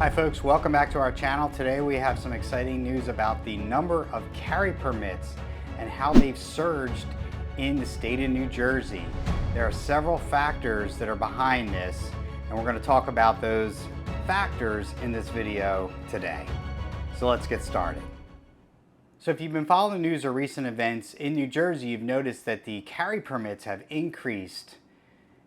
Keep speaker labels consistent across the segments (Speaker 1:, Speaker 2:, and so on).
Speaker 1: Hi folks, welcome back to our channel. Today we have some exciting news about the number of carry permits and how they've surged in the state of New Jersey. There are several factors that are behind this, and we're going to talk about those factors in this video today. So let's get started. So if you've been following the news or recent events in New Jersey, you've noticed that the carry permits have increased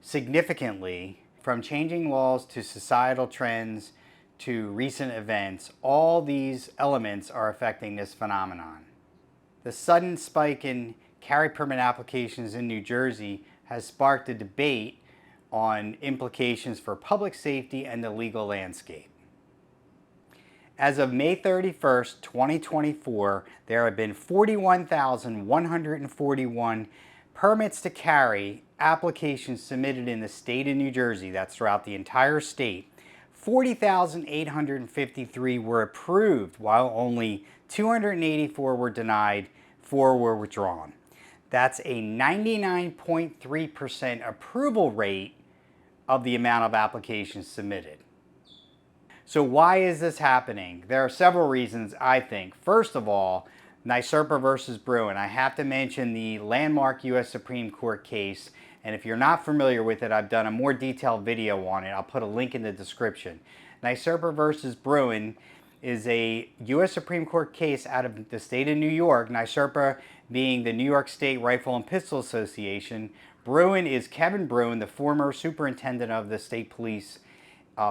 Speaker 1: significantly from changing laws to societal trends to recent events. All these elements are affecting this phenomenon. The sudden spike in carry permit applications in New Jersey has sparked a debate on implications for public safety and the legal landscape. As of May 31st, 2024, there have been 41,141 permits to carry applications submitted in the state of New Jersey. That's throughout the entire state. 40,853 were approved, while only 284 were denied, 4 were withdrawn. That's a 99.3% approval rate of the amount of applications submitted. So why is this happening? There are several reasons, I think. First of all, NYSERPA versus Bruen. I have to mention the landmark U.S. Supreme Court case. And if you're not familiar with it, I've done a more detailed video on it. I'll put a link in the description. NYSERPA versus Bruen is a U.S. Supreme Court case out of the state of New York, NYSERPA being the New York State Rifle and Pistol Association. Bruen is Kevin Bruen, the former superintendent of the state police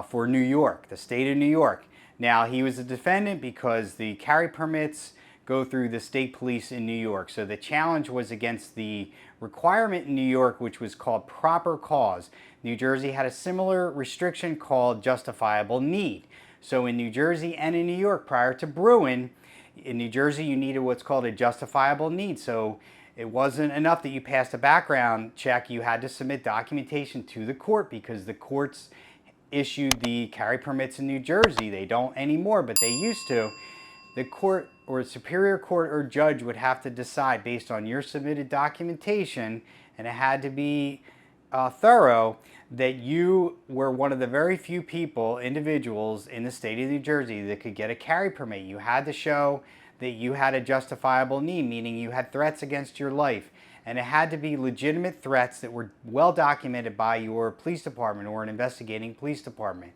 Speaker 1: for New York, the state of New York. Now, he was a defendant because the carry permits go through the state police in New York. So the challenge was against the requirement in New York, which was called proper cause. New Jersey had a similar restriction called justifiable need. So in New Jersey and in New York, prior to Bruen, in New Jersey you needed what's called a justifiable need. So it wasn't enough that you passed a background check. You had to submit documentation to the court because the courts issued the carry permits in New Jersey. They don't anymore, but they used to. The court or superior court or judge would have to decide based on your submitted documentation, and it had to be thorough, that you were one of the very few people, individuals in the state of New Jersey that could get a carry permit. You had to show that you had a justifiable need, meaning you had threats against your life. And it had to be legitimate threats that were well documented by your police department or an investigating police department.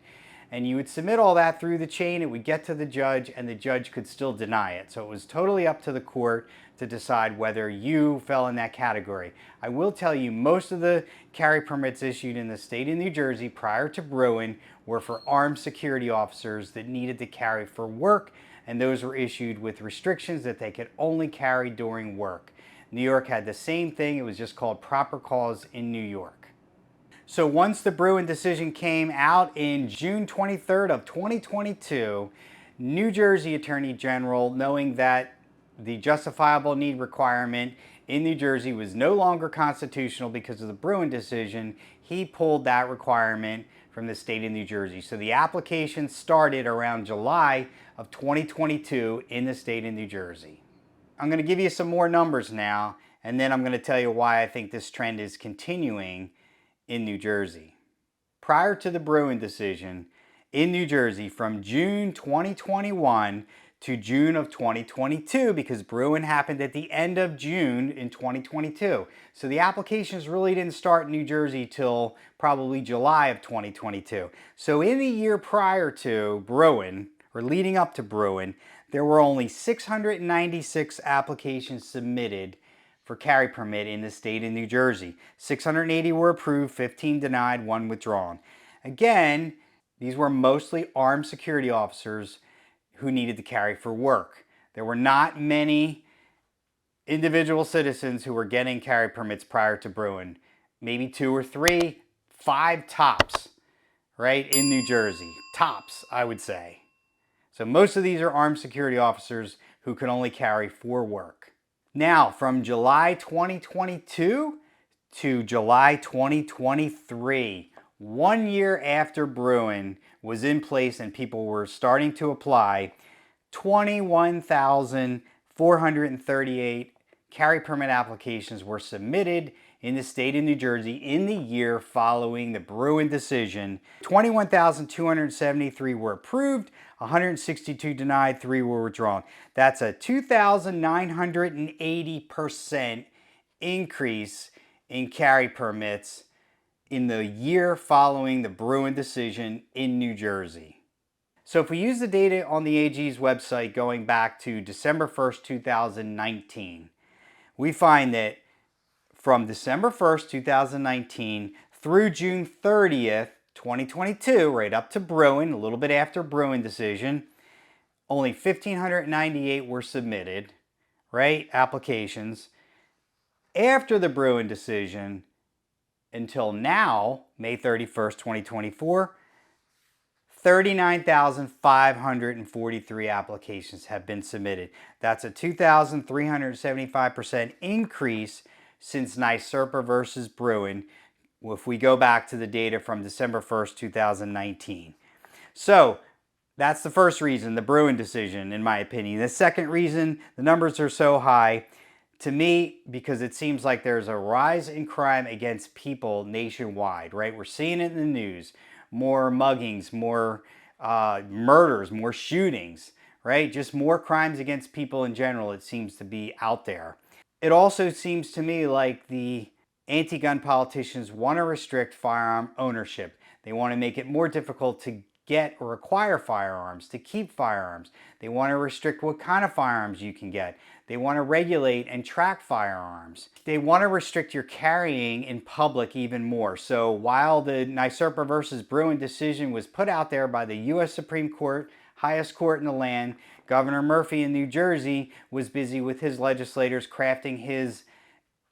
Speaker 1: And you would submit all that through the chain, it would get to the judge, and the judge could still deny it. So it was totally up to the court to decide whether you fell in that category. I will tell you, most of the carry permits issued in the state of New Jersey prior to Bruen were for armed security officers that needed to carry for work, and those were issued with restrictions that they could only carry during work. New York had the same thing, it was just called proper cause in New York. So once the Bruen decision came out in June 23rd of 2022, New Jersey Attorney General, knowing that the justifiable need requirement in New Jersey was no longer constitutional because of the Bruen decision, he pulled that requirement from the state of New Jersey. So the application started around July of 2022 in the state of New Jersey. I'm going to give you some more numbers now, and then I'm going to tell you why I think this trend is continuing in New Jersey. Prior to the Bruen decision, in New Jersey from June 2021 to June of 2022, because Bruen happened at the end of June in 2022. So the applications really didn't start in New Jersey till probably July of 2022. So in the year prior to Bruen, or leading up to Bruen, there were only 696 applications submitted for carry permit in the state of New Jersey. 680 were approved, 15 denied, 1 withdrawn. Again, these were mostly armed security officers who needed to carry for work. There were not many individual citizens who were getting carry permits prior to Bruen. Maybe 2 or 3, 5 tops, right, in New Jersey. Tops, I would say. So most of these are armed security officers who can only carry for work. Now, from July 2022 to July 2023, 1 year after Bruen was in place and people were starting to apply, 21,438 carry permit applications were submitted in the state of New Jersey in the year following the Bruen decision. 21,273 were approved, 162 denied, 3 were withdrawn. That's a 2,980% increase in carry permits in the year following the Bruen decision in New Jersey. So if we use the data on the AG's website going back to December 1st, 2019, we find that from December 1st, 2019 through June 30th, 2022, right up to Bruen, a little bit after Bruen decision, only 1,598 were submitted, right, applications. After the Bruen decision, until now, May 31st, 2024, 39,543 applications have been submitted. That's a 2,375% increase since NYSERPA versus Bruen, if we go back to the data from December 1st, 2019. So that's the first reason, the Bruen decision, in my opinion. The second reason the numbers are so high, to me, because it seems like there's a rise in crime against people nationwide, right? We're seeing it in the news. More muggings, more murders, more shootings, right? Just more crimes against people in general, it seems to be out there. It also seems to me like the anti-gun politicians want to restrict firearm ownership. They want to make it more difficult to get or acquire firearms, to keep firearms. They want to restrict what kind of firearms you can get. They want to regulate and track firearms. They want to restrict your carrying in public even more. So while the NYSERPA versus Bruen decision was put out there by the U.S. Supreme Court, highest court in the land, Governor Murphy in New Jersey was busy with his legislators crafting his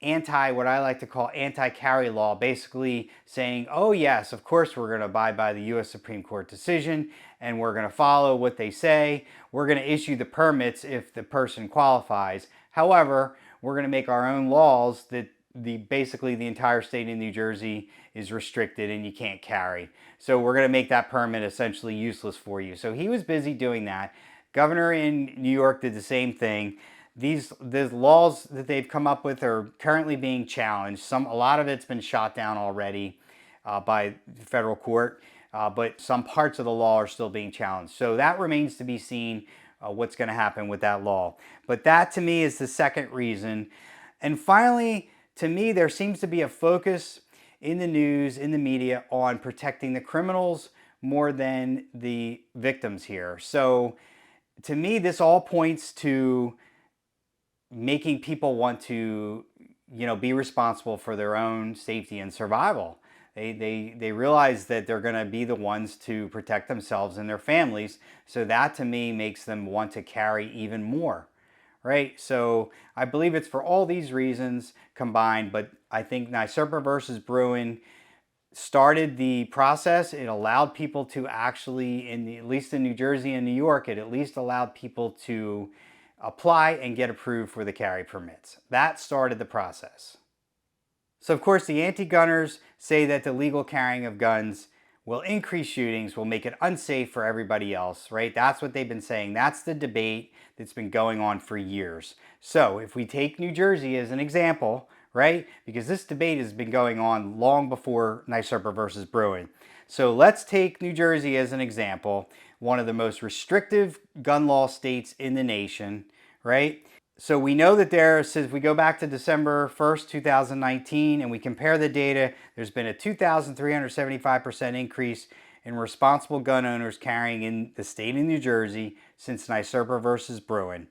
Speaker 1: what I like to call anti-carry law, basically saying, oh yes, of course we're going to abide by the U.S. Supreme Court decision and we're going to follow what they say. We're going to issue the permits if the person qualifies. However, we're going to make our own laws that basically the entire state of New Jersey is restricted and you can't carry. So we're going to make that permit essentially useless for you. So he was busy doing that. Governor in New York did the same thing. These laws that they've come up with are currently being challenged. A lot of it's been shot down already by the federal court, but some parts of the law are still being challenged. So that remains to be seen what's going to happen with that law. But that to me is the second reason. And finally, to me, there seems to be a focus in the news, in the media, on protecting the criminals more than the victims here. So to me, this all points to making people want to, be responsible for their own safety and survival. They realize that they're going to be the ones to protect themselves and their families. So that to me makes them want to carry even more, right? So I believe it's for all these reasons combined, but I think NYSERPA versus Bruen started the process. It allowed people to actually, at least in New Jersey and New York, it at least allowed people to apply and get approved for the carry permits. That started the process. So of course the anti-gunners say that the legal carrying of guns will increase shootings, will make it unsafe for everybody else, right? That's what they've been saying. That's the debate that's been going on for years. So if we take New Jersey as an example, right? Because this debate has been going on long before NYSERPA versus Bruen. So let's take New Jersey as an example, one of the most restrictive gun law states in the nation, right? So we know that since we go back to December 1st, 2019, and we compare the data, there's been a 2,375% increase in responsible gun owners carrying in the state of New Jersey since NYSERPA versus Bruen.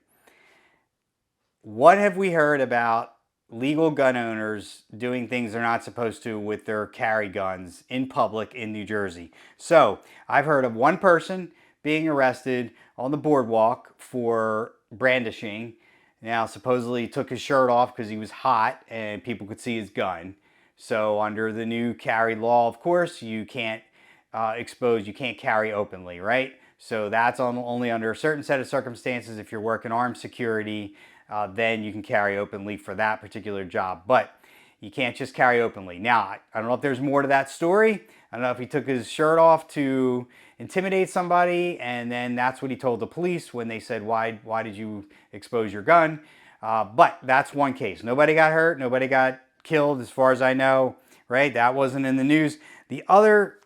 Speaker 1: What have we heard about legal gun owners doing things they're not supposed to with their carry guns in public in New Jersey? So I've heard of one person being arrested on the boardwalk for brandishing. Now supposedly he took his shirt off because he was hot and people could see his gun. So under the new carry law, of course, you can't you can't carry openly, right? So that's only under a certain set of circumstances. If you're working armed security, then you can carry openly for that particular job. But you can't just carry openly. Now, I don't know if there's more to that story. I don't know if he took his shirt off to intimidate somebody, and then that's what he told the police when they said, why did you expose your gun? But that's one case. Nobody got hurt. Nobody got killed as far as I know, right? That wasn't in the news. The other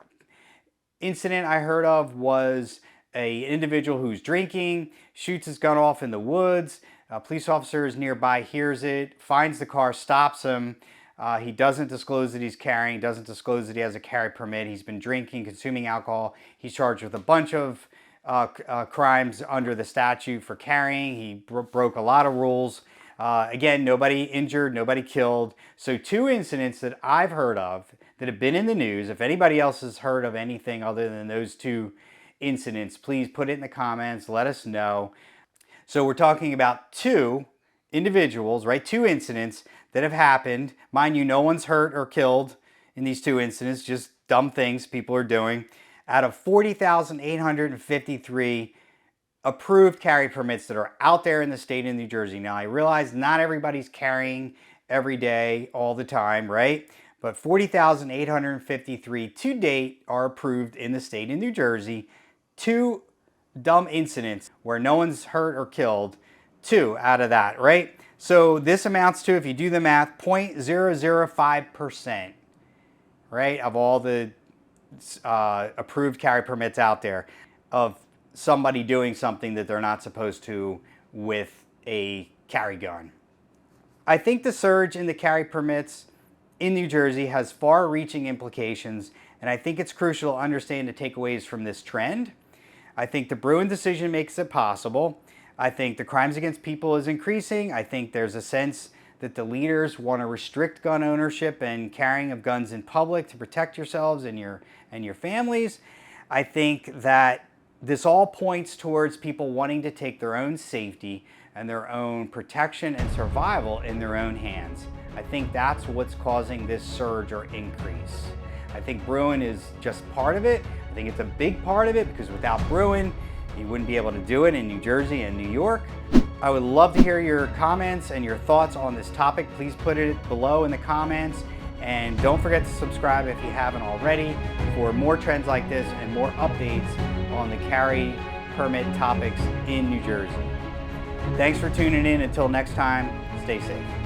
Speaker 1: incident I heard of was an individual who's drinking, shoots his gun off in the woods. A police officer is nearby, hears it, finds the car, stops him. He doesn't disclose that he's carrying, doesn't disclose that he has a carry permit. He's been drinking, consuming alcohol. He's charged with a bunch of crimes under the statute for carrying. He broke a lot of rules. Again, nobody injured, nobody killed. So 2 incidents that I've heard of that have been in the news. If anybody else has heard of anything other than those 2 incidents, please put it in the comments, let us know. So we're talking about 2 individuals, right? 2 incidents that have happened. Mind you, no one's hurt or killed in these 2 incidents, just dumb things people are doing. Out of 40,853 approved carry permits that are out there in the state of New Jersey. Now, I realize not everybody's carrying every day, all the time, right? But 40,853 to date are approved in the state of New Jersey. 2 dumb incidents where no one's hurt or killed, 2 out of that, right? So this amounts to, if you do the math, 0.005%, right, of all the approved carry permits out there of somebody doing something that they're not supposed to with a carry gun. I think the surge in the carry permits in New Jersey has far-reaching implications, and I think it's crucial to understand the takeaways from this trend. I think the Bruen decision makes it possible. I think the crimes against people is increasing. I think there's a sense that the leaders want to restrict gun ownership and carrying of guns in public to protect yourselves and your families. I think that this all points towards people wanting to take their own safety and their own protection and survival in their own hands. I think that's what's causing this surge or increase. I think Bruen is just part of it. I think it's a big part of it because without Bruen, you wouldn't be able to do it in New Jersey and New York. I would love to hear your comments and your thoughts on this topic. Please put it below in the comments. And don't forget to subscribe if you haven't already for more trends like this and more updates on the carry permit topics in New Jersey. Thanks for tuning in. Until next time, stay safe.